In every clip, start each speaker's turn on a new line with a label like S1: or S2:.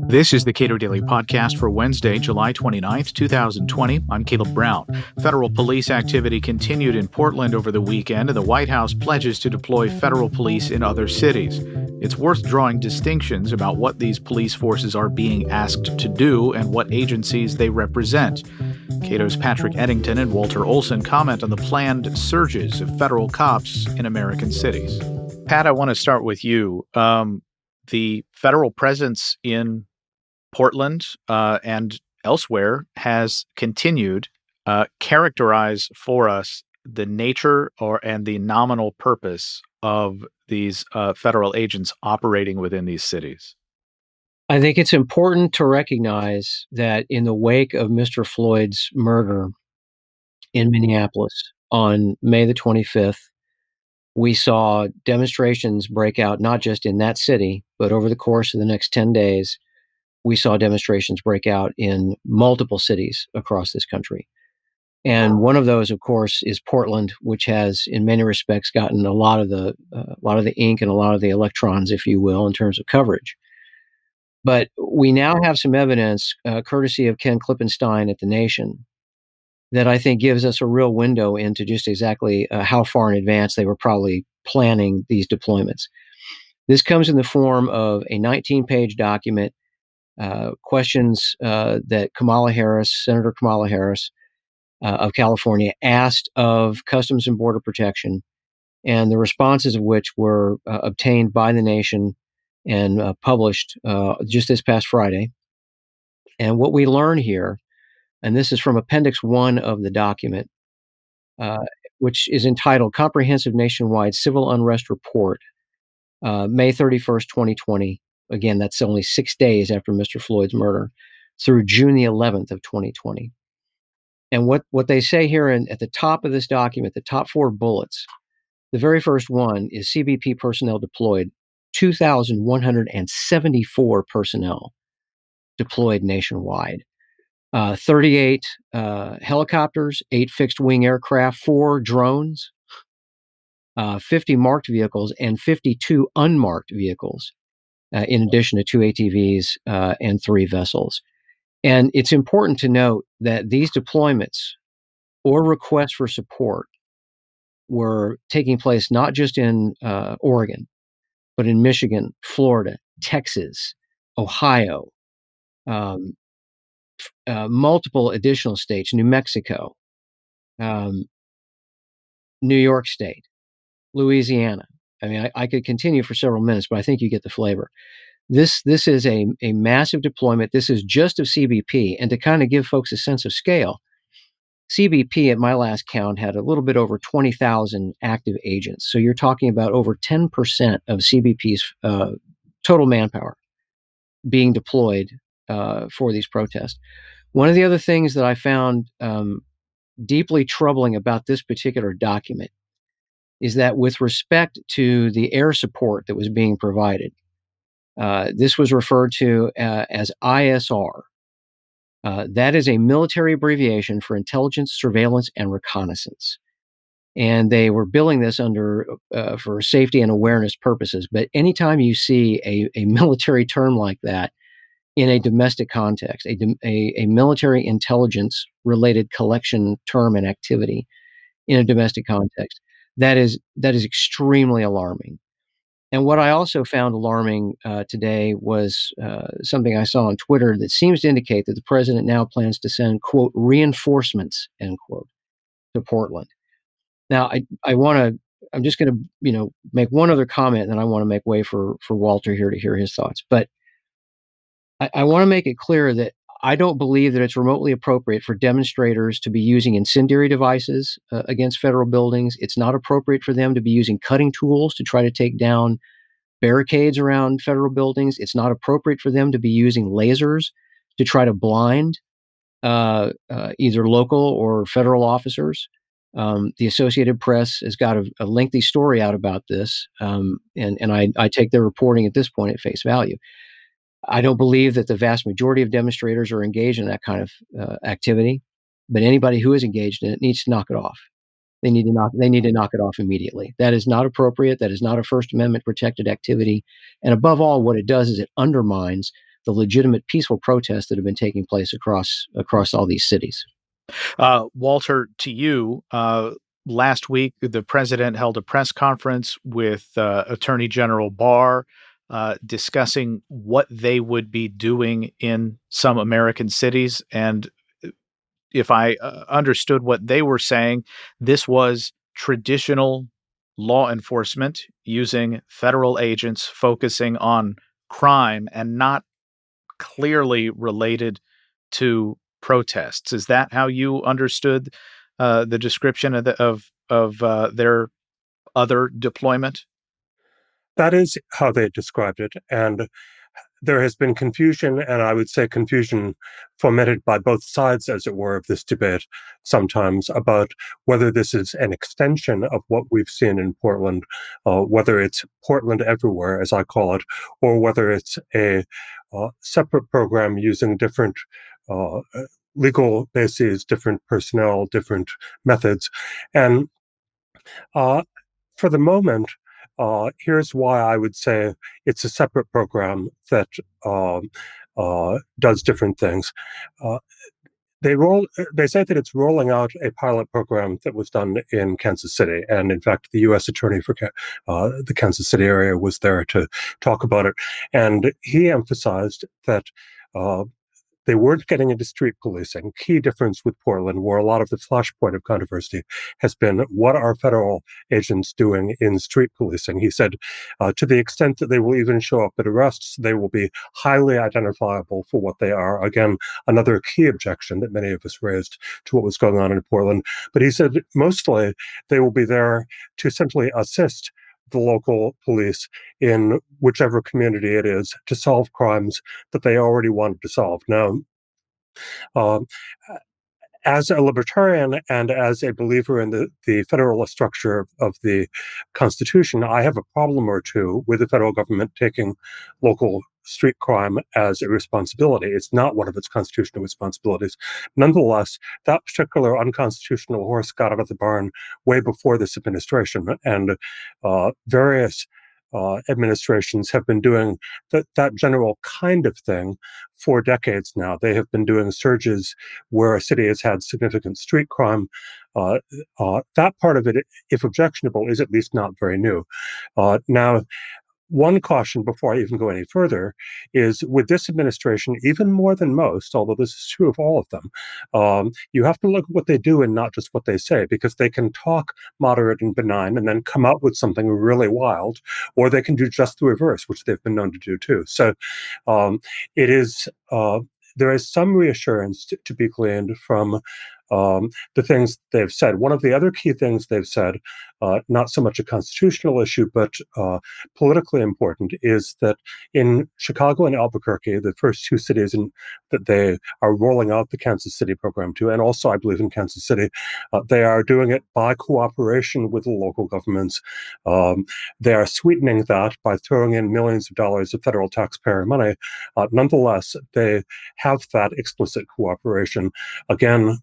S1: This is the Cato Daily Podcast for Wednesday, July 29th, 2020. I'm Caleb Brown. Federal police activity continued in Portland over the weekend, and the White House pledges to deploy federal police in other cities. It's worth drawing distinctions about what these police forces are being asked to do and what agencies they represent. Cato's Patrick Eddington and Walter Olson comment on the planned surges of federal cops in American cities. Pat, I want to start with you. The federal presence in Portland and elsewhere has continued. Characterize for us the nature and the nominal purpose of these federal agents operating within these cities.
S2: I think it's important to recognize that in the wake of Mr. Floyd's murder in Minneapolis on May the 25th, we saw demonstrations break out, not just in that city, but over the course of the next 10 days, we saw demonstrations break out in multiple cities across this country. And one of those, of course, is Portland, which has, in many respects, gotten a lot of the ink and a lot of the electrons, if you will, in terms of coverage. But we now have some evidence, courtesy of Ken Klippenstein at The Nation, that I think gives us a real window into just exactly how far in advance they were probably planning these deployments. This comes in the form of a 19-page document, questions that Senator Kamala Harris of California asked of Customs and Border Protection, and the responses of which were obtained by The Nation and published just this past Friday. And what we learn here, and this is from Appendix 1 of the document, which is entitled Comprehensive Nationwide Civil Unrest Report, May 31st, 2020. Again, that's only 6 days after Mr. Floyd's murder, through June the 11th of 2020. And what they say here at the top of this document, the top 4 bullets, the very first one is CBP personnel deployed, 2,174 personnel deployed nationwide. 38 helicopters, 8 fixed-wing aircraft, 4 drones, 50 marked vehicles, and 52 unmarked vehicles, in addition to 2 ATVs and 3 vessels. And it's important to note that these deployments or requests for support were taking place not just in Oregon, but in Michigan, Florida, Texas, Ohio, multiple additional states, New Mexico, New York State, Louisiana. I mean, I could continue for several minutes, but I think you get the flavor. This is a massive deployment. This is just of CBP. And to kind of give folks a sense of scale, CBP, at my last count, had a little bit over 20,000 active agents. So you're talking about over 10% of CBP's total manpower being deployed for these protests. One of the other things that I found deeply troubling about this particular document is that with respect to the air support that was being provided, this was referred to as ISR. That is a military abbreviation for intelligence, surveillance, and reconnaissance. And they were billing this for safety and awareness purposes. But anytime you see a military term like that in a domestic context, a military intelligence related collection term and activity in a domestic context, that is extremely alarming. And what I also found alarming today was something I saw on Twitter that seems to indicate that the president now plans to send, quote, reinforcements, end quote, to Portland. Now, I'm just going to, make one other comment, and then I want to make way for Walter here to hear his thoughts. But I want to make it clear that I don't believe that it's remotely appropriate for demonstrators to be using incendiary devices against federal buildings. It's not appropriate for them to be using cutting tools to try to take down barricades around federal buildings. It's not appropriate for them to be using lasers to try to blind either local or federal officers. The Associated Press has got a lengthy story out about this, and I take their reporting at this point at face value. I don't believe that the vast majority of demonstrators are engaged in that kind of activity, but anybody who is engaged in it needs to knock it off. They need to knock it off immediately. That is not appropriate. That is not a First Amendment protected activity. And above all, what it does is it undermines the legitimate peaceful protests that have been taking place across all these cities.
S1: Walter, to you, last week the president held a press conference with Attorney General Barr, discussing what they would be doing in some American cities. And if I understood what they were saying, this was traditional law enforcement using federal agents focusing on crime and not clearly related to protests. Is that how you understood the description of their other deployment?
S3: That is how they described it. And there has been confusion, and I would say confusion fomented by both sides, as it were, of this debate sometimes about whether this is an extension of what we've seen in Portland, whether it's Portland everywhere, as I call it, or whether it's a separate program using different uh, legal bases, different personnel, different methods. And uh, for the moment, here's why I would say it's a separate program that does different things. Uh, they say that it's rolling out a pilot program that was done in Kansas City, and in fact, the U.S. attorney for the Kansas City area was there to talk about it, and he emphasized that. They weren't getting into street policing. Key difference with Portland, where a lot of the flashpoint of controversy has been, what are federal agents doing in street policing? He said, to the extent that they will even show up at arrests, they will be highly identifiable for what they are. Again, another key objection that many of us raised to what was going on in Portland. But he said, mostly they will be there to simply assist the local police in whichever community it is to solve crimes that they already wanted to solve. Now, um, as a libertarian and as a believer in the federalist structure of the Constitution, I have a problem or two with the federal government taking local street crime as a responsibility. It's not one of its constitutional responsibilities. Nonetheless, that particular unconstitutional horse got out of the barn way before this administration, and various administrations have been doing that general kind of thing for decades now. They have been doing surges where a city has had significant street crime. That part of it, if objectionable, is at least not very new. Now, one caution before I even go any further is with this administration, even more than most, although this is true of all of them, you have to look at what they do and not just what they say, because they can talk moderate and benign and then come out with something really wild, or they can do just the reverse, which they've been known to do too. So um, it is. There is some reassurance to be gleaned from the things they've said. One of the other key things they've said, not so much a constitutional issue, but politically important, is that in Chicago and Albuquerque, the first two cities that they are rolling out the Kansas City program to, and also I believe in Kansas City, they are doing it by cooperation with the local governments. They are sweetening that by throwing in millions of dollars of federal taxpayer money. Nonetheless, they have that explicit cooperation. Again,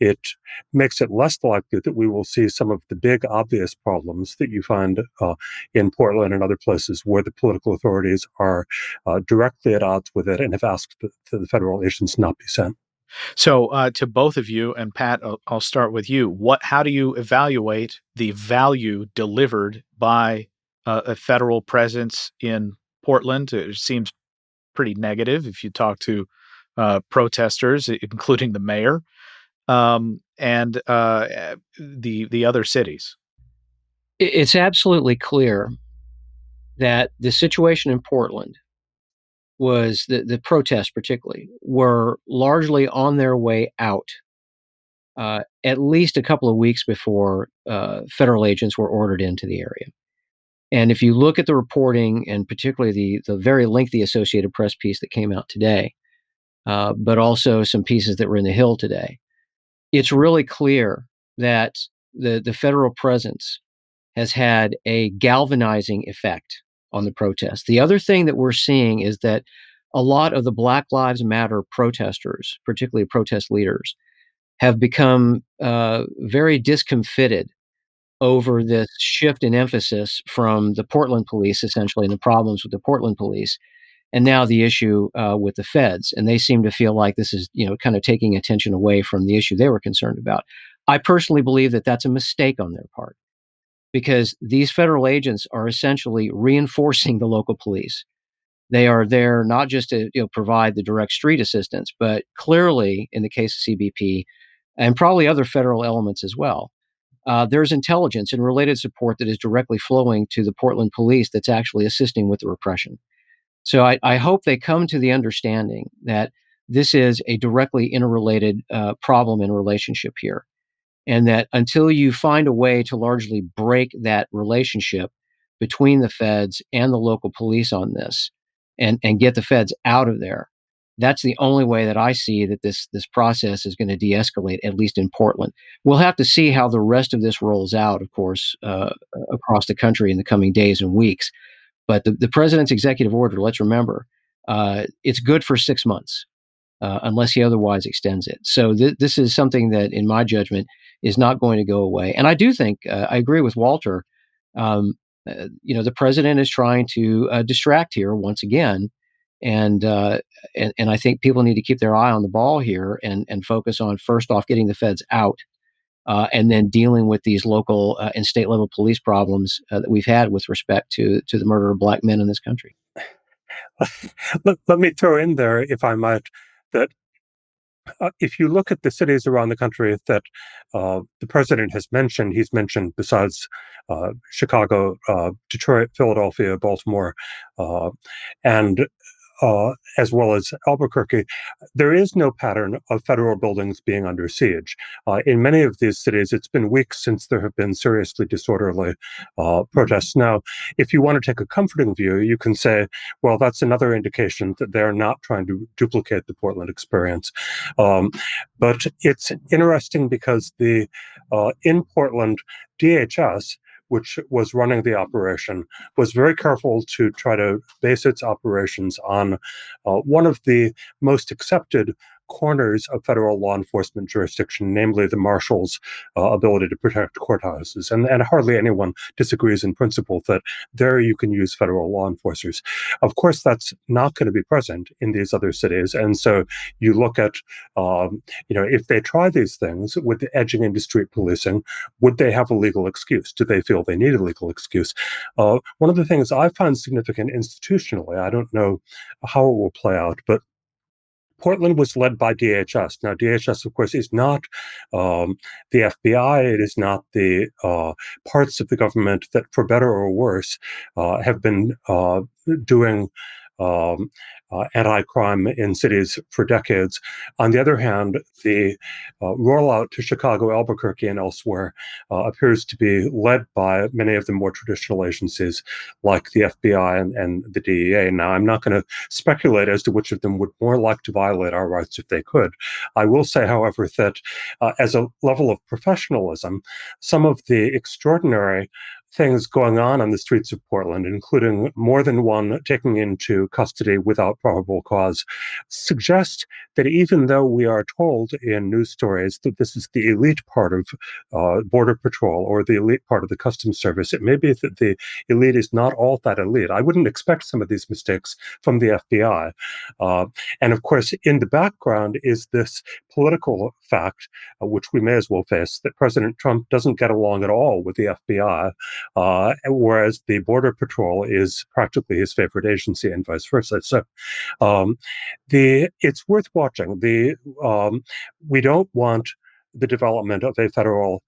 S3: it makes it less likely that we will see some of the big obvious problems that you find in Portland and other places where the political authorities are directly at odds with it and have asked that the federal agents not be sent.
S1: So, to both of you, and Pat, I'll start with you. How do you evaluate the value delivered by a federal presence in Portland? It seems pretty negative if you talk to protesters, including the mayor, and the other cities.
S2: It's absolutely clear that the situation in Portland was the protests, particularly, were largely on their way out. At least a couple of weeks before federal agents were ordered into the area. And if you look at the reporting, and particularly the very lengthy Associated Press piece that came out today, but also some pieces that were in the Hill today, it's really clear that the federal presence has had a galvanizing effect on the protests. The other thing that we're seeing is that a lot of the Black Lives Matter protesters, particularly protest leaders, have become very discomfited over this shift in emphasis from the Portland police, essentially, and the problems with the Portland police, and now the issue with the feds. And they seem to feel like this is, kind of taking attention away from the issue they were concerned about. I personally believe that that's a mistake on their part, because these federal agents are essentially reinforcing the local police. They are there not just to provide the direct street assistance, but clearly in the case of CBP and probably other federal elements as well, there's intelligence and related support that is directly flowing to the Portland police that's actually assisting with the repression. So I hope they come to the understanding that this is a directly interrelated problem and relationship here, and that until you find a way to largely break that relationship between the feds and the local police on this, and get the feds out of there, that's the only way that I see that this process is going to de-escalate, at least in Portland. We'll have to see how the rest of this rolls out, of course, across the country in the coming days and weeks. But the president's executive order, let's remember, it's good for 6 months, unless he otherwise extends it. So this is something that, in my judgment, is not going to go away. And I do think, I agree with Walter, the president is trying to distract here once again. And I think people need to keep their eye on the ball here and focus on, first off, getting the feds out, and then dealing with these local and state level police problems that we've had with respect to the murder of Black men in this country.
S3: Let me throw in there, if I might, that if you look at the cities around the country that the president has mentioned, he's mentioned besides Chicago, Detroit, Philadelphia, Baltimore, and as well as Albuquerque, there is no pattern of federal buildings being under siege. In many of these cities, it's been weeks since there have been seriously disorderly protests. Now, if you want to take a comforting view, you can say, well, that's another indication that they're not trying to duplicate the Portland experience. But it's interesting because in Portland, DHS, which was running the operation, was very careful to try to base its operations on one of the most accepted corners of federal law enforcement jurisdiction, namely the marshal's ability to protect courthouses. And hardly anyone disagrees in principle that there you can use federal law enforcers. Of course, that's not going to be present in these other cities. And so you look at, if they try these things with the edging into street policing, would they have a legal excuse? Do they feel they need a legal excuse? One of the things I find significant institutionally, I don't know how it will play out, but Portland was led by DHS. Now, DHS, of course, is not the FBI. It is not the parts of the government that, for better or worse, have been doing anti-crime in cities for decades. On the other hand, the rollout to Chicago, Albuquerque, and elsewhere appears to be led by many of the more traditional agencies like the FBI and the DEA. Now, I'm not going to speculate as to which of them would more like to violate our rights if they could. I will say, however, that as a level of professionalism, some of the extraordinary things going on the streets of Portland, including more than one taking into custody without probable cause, suggest that even though we are told in news stories that this is the elite part of Border Patrol or the elite part of the Customs Service, it may be that the elite is not all that elite. I wouldn't expect some of these mistakes from the FBI. And of course, in the background is this political fact, which we may as well face, that President Trump doesn't get along at all with the FBI. Whereas the Border Patrol is practically his favorite agency and vice versa. So it's worth watching. We don't want the development of a federal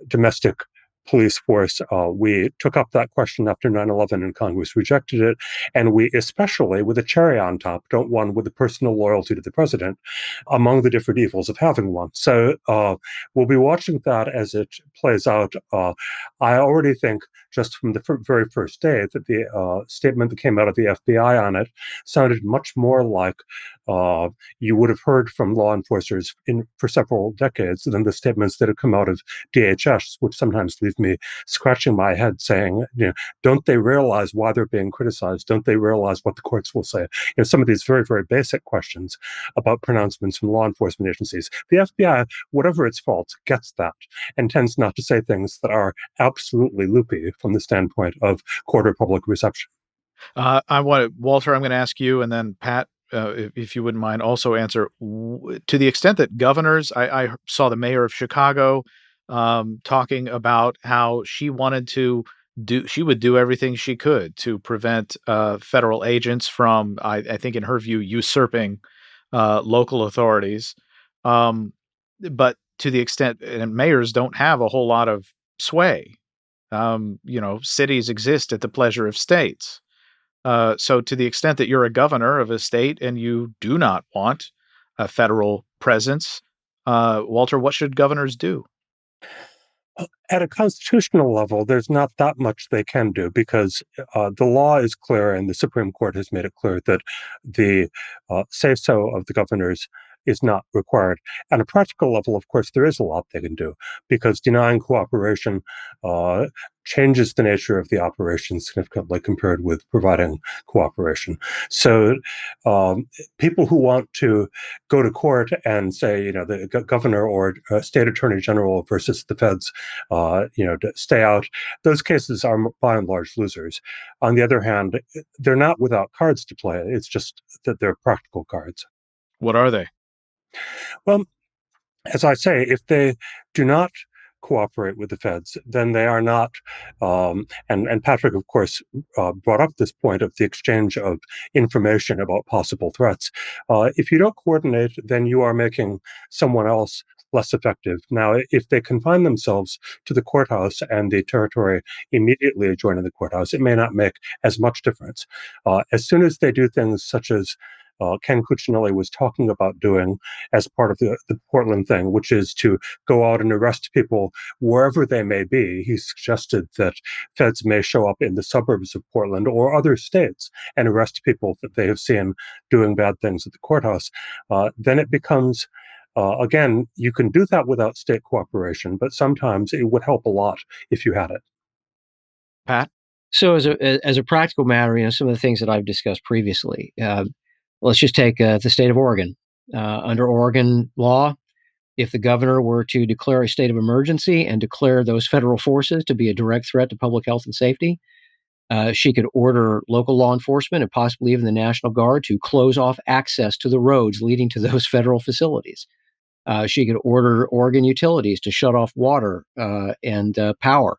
S3: domestic police force. We took up that question after 9/11 and Congress rejected it. And we, especially with a cherry on top, don't want with the personal loyalty to the president among the different evils of having one. So we'll be watching that as it plays out. I already think just from the very first day that the statement that came out of the FBI on it sounded much more like you would have heard from law enforcers for several decades than the statements that have come out of DHS, which sometimes leave leave me scratching my head saying, don't they realize why they're being criticized? Don't they realize what the courts will say? Some of these very, very basic questions about pronouncements from law enforcement agencies. The FBI, whatever its fault, gets that and tends not to say things that are absolutely loopy from the standpoint of court or public reception.
S1: Walter, I'm going to ask you, and then Pat, if you wouldn't mind, also answer. To the extent that governors, I saw the mayor of Chicago talking about how she would do everything she could to prevent federal agents from, I think in her view, usurping local authorities. But to the extent, and mayors don't have a whole lot of sway. Cities exist at the pleasure of states. So to the extent that you're a governor of a state and you do not want a federal presence, Walter, what should governors do?
S3: At a constitutional level, there's not that much they can do because the law is clear and the Supreme Court has made it clear that the say-so of the governors is not required. At a practical level, of course, there is a lot they can do because denying cooperation changes the nature of the operation significantly compared with providing cooperation. So people who want to go to court and say, the governor or state attorney general versus the feds, to stay out, those cases are by and large losers. On the other hand, they're not without cards to play. It's just that they're practical cards.
S1: What are they?
S3: Well, as I say, if they do not cooperate with the feds, then they are not. And Patrick, of course, brought up this point of the exchange of information about possible threats. If you don't coordinate, then you are making someone else less effective. Now, if they confine themselves to the courthouse and the territory immediately adjoining the courthouse, it may not make as much difference. As soon as they do things such as Ken Cuccinelli was talking about doing as part of the Portland thing, which is to go out and arrest people wherever they may be. He suggested that feds may show up in the suburbs of Portland or other states and arrest people that they have seen doing bad things at the courthouse. Then it becomes again, you can do that without state cooperation, but sometimes it would help a lot if you had it.
S1: Pat?
S2: So as a practical matter, some of the things that I've discussed previously, let's just take the state of Oregon. Under Oregon law, if the governor were to declare a state of emergency and declare those federal forces to be a direct threat to public health and safety, she could order local law enforcement and possibly even the National Guard to close off access to the roads leading to those federal facilities. She could order Oregon utilities to shut off water and power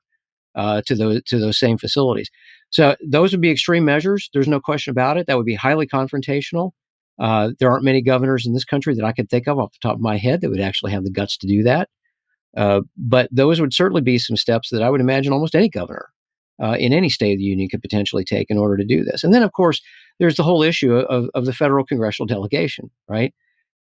S2: to those same facilities. So those would be extreme measures. There's no question about it. That would be highly confrontational. There aren't many governors in this country that I could think of off the top of my head that would actually have the guts to do that. But those would certainly be some steps that I would imagine almost any governor in any state of the union could potentially take in order to do this. And then, of course, there's the whole issue of the federal congressional delegation, right?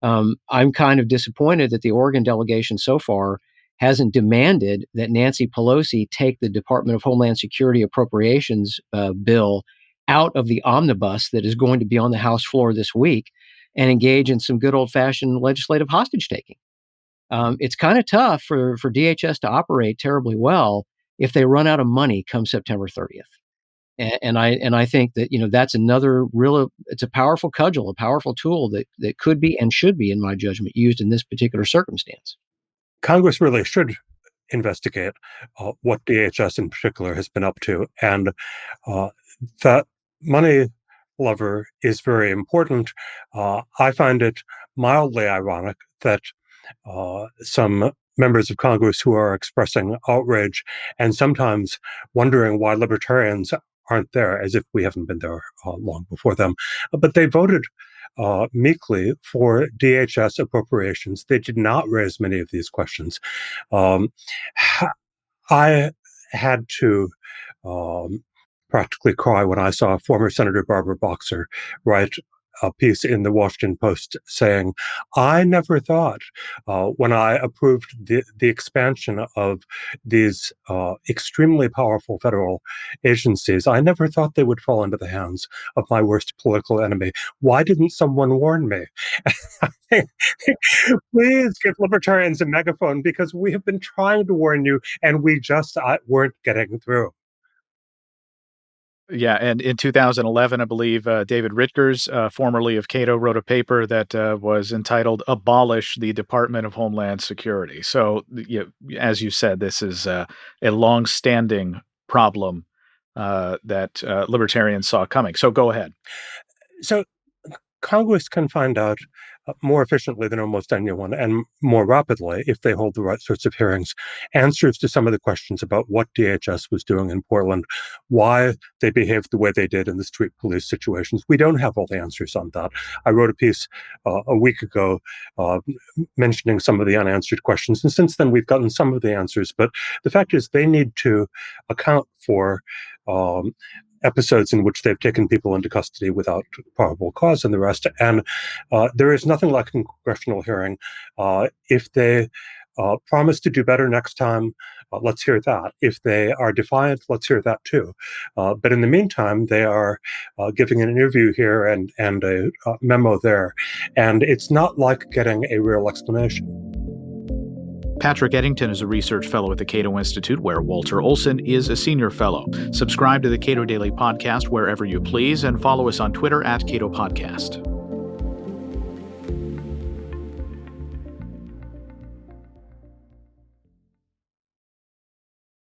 S2: I'm kind of disappointed that the Oregon delegation so far hasn't demanded that Nancy Pelosi take the Department of Homeland Security appropriations bill out of the omnibus that is going to be on the House floor this week and engage in some good old-fashioned legislative hostage-taking. It's kind of tough for DHS to operate terribly well if they run out of money come September 30th. And I think that that's another it's a powerful cudgel, a powerful tool that could be and should be, in my judgment, used in this particular circumstance.
S3: Congress really should investigate what DHS in particular has been up to, and that money lever is very important. I find it mildly ironic that some members of Congress who are expressing outrage and sometimes wondering why libertarians aren't there, as if we haven't been there long before them. But they voted meekly for DHS appropriations. They did not raise many of these questions. I had to practically cry when I saw former Senator Barbara Boxer write a piece in the Washington Post saying, I never thought when I approved the expansion of these extremely powerful federal agencies, I never thought they would fall into the hands of my worst political enemy. Why didn't someone warn me? Please give libertarians a megaphone, because we have been trying to warn you and we just weren't getting through.
S1: Yeah, and in 2011, I believe David Ritgers, formerly of Cato, wrote a paper that was entitled "Abolish the Department of Homeland Security." So, as you said, this is a long-standing problem that libertarians saw coming. So, go ahead.
S3: So Congress can find out more efficiently than almost anyone, and more rapidly, if they hold the right sorts of hearings, answers to some of the questions about what DHS was doing in Portland, why they behaved the way they did in the street police situations. We don't have all the answers on that. I wrote a piece a week ago mentioning some of the unanswered questions, and since then we've gotten some of the answers, but the fact is they need to account for episodes in which they've taken people into custody without probable cause and the rest. And there is nothing like a congressional hearing. If they promise to do better next time, let's hear that. If they are defiant, let's hear that too. But in the meantime, they are giving an interview here and a memo there. And it's not like getting a real explanation.
S1: Patrick Eddington is a research fellow at the Cato Institute, where Walter Olson is a senior fellow. Subscribe to the Cato Daily Podcast wherever you please, and follow us on Twitter @Cato Podcast.